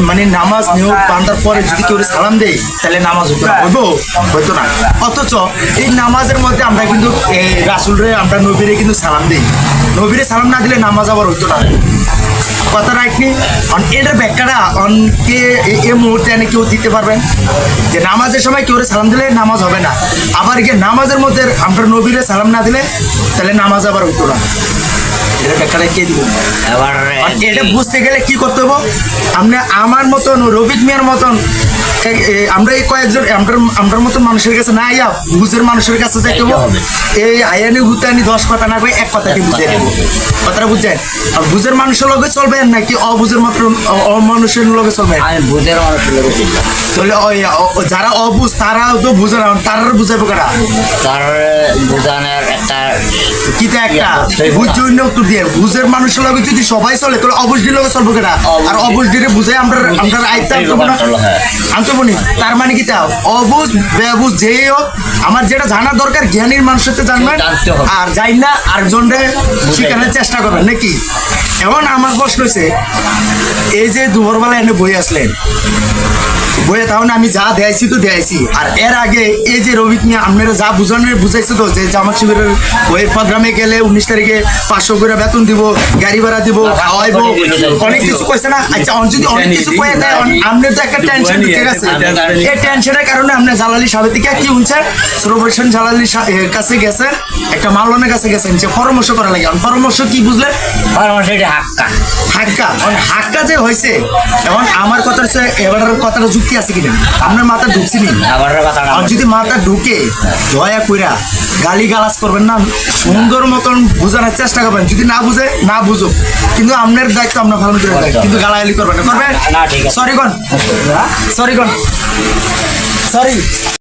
মানে নামাজ নিয়োগ বান্ধার পরে যদি কেউ সালাম দেয় তাহলে নামাজ হইতো না। অথচ এই নামাজের মধ্যে আমরা কিন্তু রাসূলরে আমরা নবীরে কিন্তু সালাম দিই, নবীরে সালাম না দিলে নামাজ আবার হইতো না। কথা রাখনি এটার ব্যাখ্যাটা কে এই মুহূর্তে এনে কেউ দিতে পারবেন যে নামাজের সময় কেউ সালাম দিলে নামাজ হবে না, আবার গিয়ে নামাজের মধ্যে আমরা নবীরে সালাম না দিলে তাহলে নামাজ আবার হইতো না। এটার ব্যাখ্যাটা কে দিব? এবার এটা বুঝতে গেলে কি করতে হবে? আপনি আমার মতন রবিক মিয়ার মতন আমরা এই কয়েকজন আমরার মতন মানুষের কাছে না আইয়া বুঝের মানুষের কাছে যাইতে হবে। এই আয়ানি হুতানি 10 কথা না কই এক কথাকে বুঝে নেব। কথাটা বুঝছেন? আর বুঝের মানুষের লগে চলবেন নাকি অবুঝের মাত্র অমানুষের লগে চলবেন? আমি বুঝের মানুষের লগে চলবো। তাহলে যারা অবুঝ তারাও তো বুঝে না, তারার বুঝাইবো কারা? তার বুঝানোর একটা কিতা একটা বুঝ জন্য উত্তর দিয়ে বুঝের মানুষের লগে যদি সবাই চলে তাহলে অবুঝের লগে চলবো কারা? আর অবুঝের বুঝাই আমরা আইতে আনতে বলি। তার মানে কি তা অবুঝ বেবুঝ যেই হোক আমার যেটা জানার দরকার জ্ঞানীর মানুষের সাথে জানবেন, আর যাই না আরেকজনরে শিখানোর চেষ্টা করবেন নাকি? এখন আমার প্রশ্ন হয়েছে এই যে দুপুরবেলা এনে বই আসলেন, বইয়ে তাহলে আমি যা দেয়াইছি তো দেয়াইছি, আর এর আগে এই যে রবিক নিয়ে আপনারা যা বুঝানোর বুঝাইছে তো যে জামাত শিবিরের ওই প্রোগ্রামে গেলে 19 তারিখে 500 করে বেতন দিব, গাড়ি ভাড়া দিব, খাওয়াইবো, অনেক কিছু কইছে না? আচ্ছা যদি অনেক কিছু কয়ে দেয় আপনার তো একটা টেনশন ঢুকে গেছে। এই টেনশনের কারণে আপনি জালালি সাহেবের থেকে কি শুনছেন? সুরভূষণ জালালি কাছে গেছেন, একটা মালনের কাছে গেছেন যে পরামর্শ করা লাগে। পরামর্শ কি বুঝলেন? পরামর্শ এটা হাক্কা হাক্কা হাক্কা যে হয়েছে। এখন আমার কথা হচ্ছে এবার কথাটা যুক্তি আছে কিনা আপনার মাথা ঢুকছি নি? আর যদি মাথা ঢুকে দয়া কইরা গালি গালাজ করবেন না, সুন্দর মতন বোঝানোর চেষ্টা করবেন। যদি না বুঝে না বুঝুক, কিন্তু আপনার দায়িত্ব আপনার পালন করে দেয়, কিন্তু গালাগালি করবেন না। করবেন? সরি কন, সরি কন, সরি।